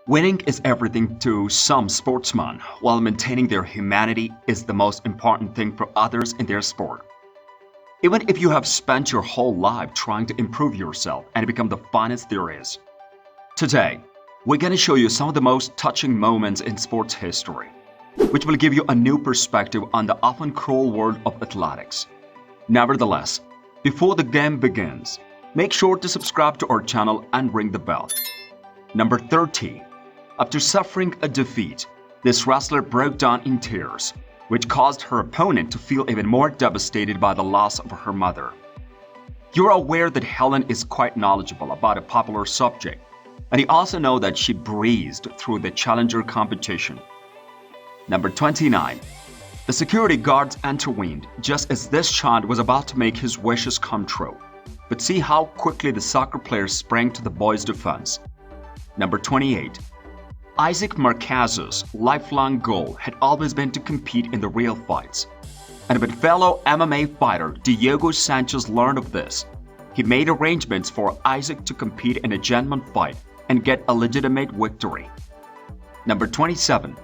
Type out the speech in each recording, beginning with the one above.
Winning is everything to some sportsmen, while maintaining their humanity is the most important thing for others in their sport. Even if you have spent your whole life trying to improve yourself and become the finest there is. Today, we're going to show you some of the most touching moments in sports history, which will give you a new perspective on the often cruel world of athletics. Nevertheless, before the game begins, make sure to subscribe to our channel and ring the bell. Number 30. After suffering a defeat, this wrestler broke down in tears, which caused her opponent to feel even more devastated by the loss of her mother. You're aware that Helen is quite knowledgeable about a popular subject, and you also know that she breezed through the challenger competition. Number 29. The security guards intervened just as this child was about to make his wishes come true. But see how quickly the soccer players sprang to the boy's defense. Number 28. Isaac Marcaz's lifelong goal had always been to compete in the real fights. And when fellow MMA fighter Diego Sanchez learned of this, he made arrangements for Isaac to compete in a genuine fight and get a legitimate victory. Number 27.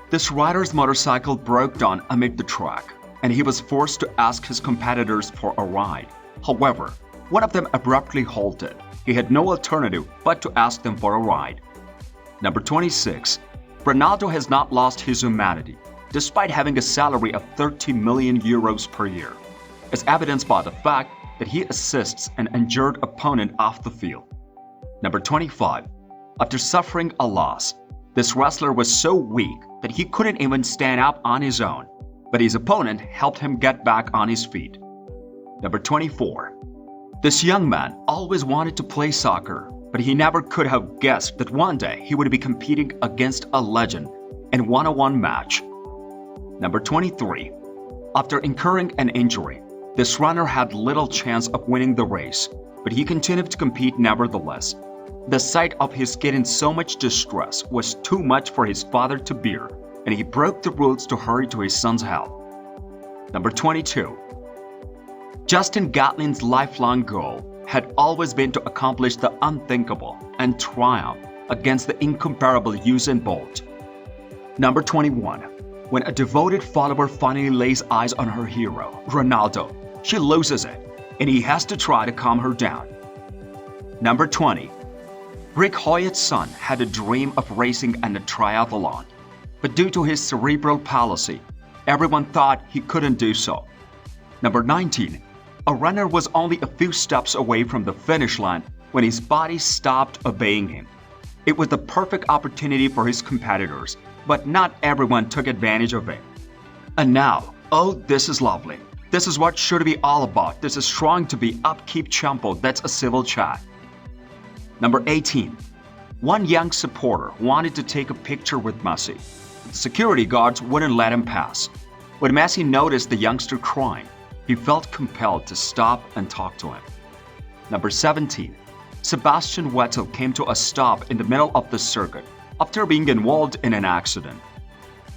This rider's motorcycle broke down amid the track, and he was forced to ask his competitors for a ride. However, one of them abruptly halted. He had no alternative but to ask them for a ride. Number 26. Ronaldo has not lost his humanity, despite having a salary of 30 million euros per year, as evidenced by the fact that he assists an injured opponent off the field. Number 25. After suffering a loss, this wrestler was so weak that he couldn't even stand up on his own, but his opponent helped him get back on his feet. Number 24. This young man always wanted to play soccer, but he never could have guessed that one day he would be competing against a legend in a one-on-one match. Number 23. After incurring an injury, this runner had little chance of winning the race, but he continued to compete nevertheless. The sight of his kid in so much distress was too much for his father to bear, and he broke the rules to hurry to his son's help. Number 22. Justin Gatlin's lifelong goal had always been to accomplish the unthinkable and triumph against the incomparable Usain Bolt. Number 21. When a devoted follower finally lays eyes on her hero, Ronaldo, she loses it, and he has to try to calm her down. Number 20. Rick Hoyt's son had a dream of racing in a triathlon, but due to his cerebral palsy, everyone thought he couldn't do so. Number 19. A runner was only a few steps away from the finish line when his body stopped obeying him. It was the perfect opportunity for his competitors, but not everyone took advantage of it. And now, oh, this is lovely. This is what should be all about. This is trying to be upkeep champo. That's a civil chat. Number 18. One young supporter wanted to take a picture with Messi. The security guards wouldn't let him pass. When Messi noticed the youngster crying, he felt compelled to stop and talk to him. Number 17. Sebastian Vettel came to a stop in the middle of the circuit after being involved in an accident.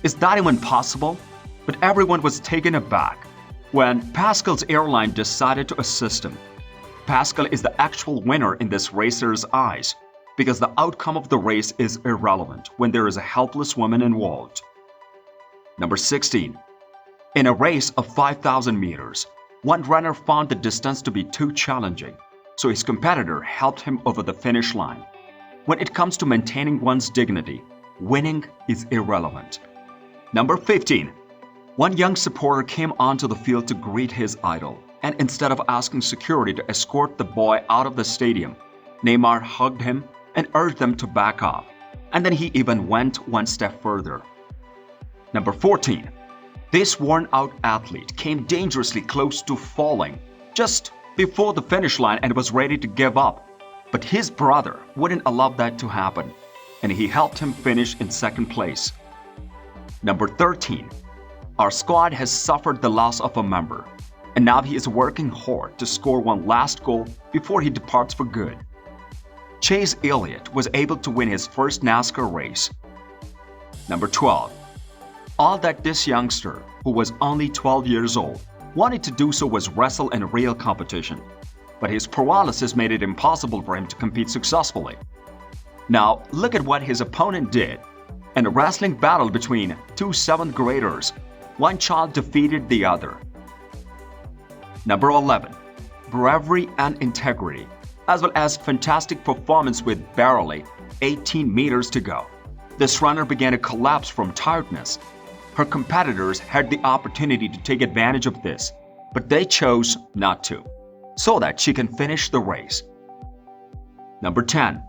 Is that even possible? But everyone was taken aback when Pascal's airline decided to assist him. Pascal is the actual winner in this racer's eyes because the outcome of the race is irrelevant when there is a helpless woman involved. Number 16. In a race of 5,000 meters, one runner found the distance to be too challenging, so his competitor helped him over the finish line. When it comes to maintaining one's dignity, winning is irrelevant. Number 15. One young supporter came onto the field to greet his idol, and instead of asking security to escort the boy out of the stadium, Neymar hugged him and urged them to back off, and then he even went one step further. Number 14. This worn-out athlete came dangerously close to falling just before the finish line and was ready to give up. But his brother wouldn't allow that to happen, and he helped him finish in second place. Number 13. Our squad has suffered the loss of a member, and now he is working hard to score one last goal before he departs for good. Chase Elliott was able to win his first NASCAR race. Number 12. All that this youngster, who was only 12 years old, wanted to do so was wrestle in a real competition, but his paralysis made it impossible for him to compete successfully. Now, look at what his opponent did. In a wrestling battle between two 7th graders, one child defeated the other. Number 11. Bravery and integrity, as well as fantastic performance with barely 18 meters to go. This runner began to collapse from tiredness. Her competitors had the opportunity to take advantage of this, but they chose not to, so that she can finish the race. Number 10.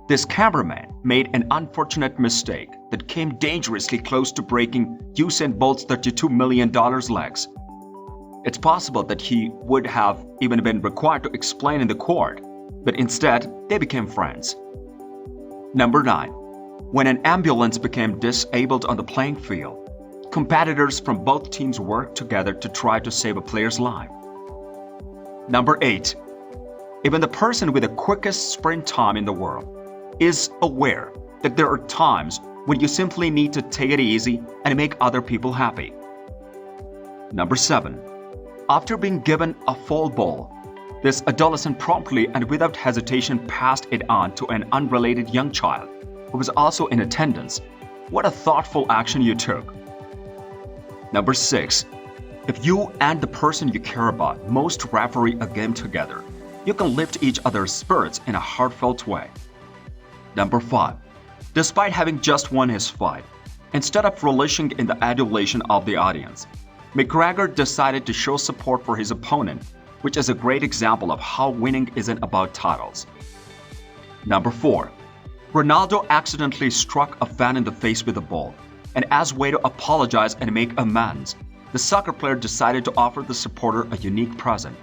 This cameraman made an unfortunate mistake that came dangerously close to breaking Usain Bolt's $32 million legs. It's possible that he would have even been required to explain in the court, but instead they became friends. Number 9. When an ambulance became disabled on the playing field, competitors from both teams worked together to try to save a player's life. Number 8. Even the person with the quickest sprint time in the world is aware that there are times when you simply need to take it easy and make other people happy. Number 7. After being given a full bowl, this adolescent promptly and without hesitation passed it on to an unrelated young child who was also in attendance. What a thoughtful action you took. Number 6. If you and the person you care about most referee a game together, you can lift each other's spirits in a heartfelt way. Number 5. Despite having just won his fight, instead of relishing in the adulation of the audience, McGregor decided to show support for his opponent, which is a great example of how winning isn't about titles. Number 4. Ronaldo accidentally struck a fan in the face with a ball, and as a way to apologize and make amends, the soccer player decided to offer the supporter a unique present.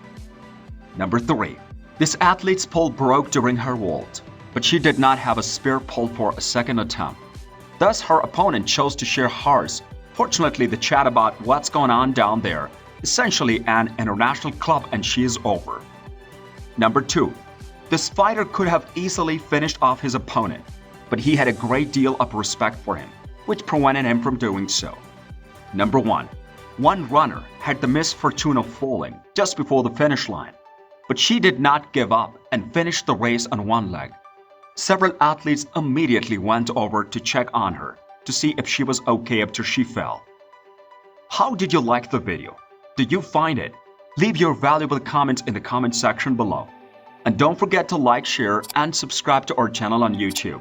Number 3. This athlete's pole broke during her vault, but she did not have a spare pole for a second attempt. Thus, her opponent chose to share hers. Fortunately, the chat about what's going on down there, essentially an international club, and she is over. Number 2. This fighter could have easily finished off his opponent, but he had a great deal of respect for him, which prevented him from doing so. Number 1. One runner had the misfortune of falling just before the finish line, but she did not give up and finished the race on one leg. Several athletes immediately went over to check on her to see if she was okay after she fell. How did you like the video? Did you find it? Leave your valuable comments in the comment section below. And don't forget to like, share, and subscribe to our channel on YouTube.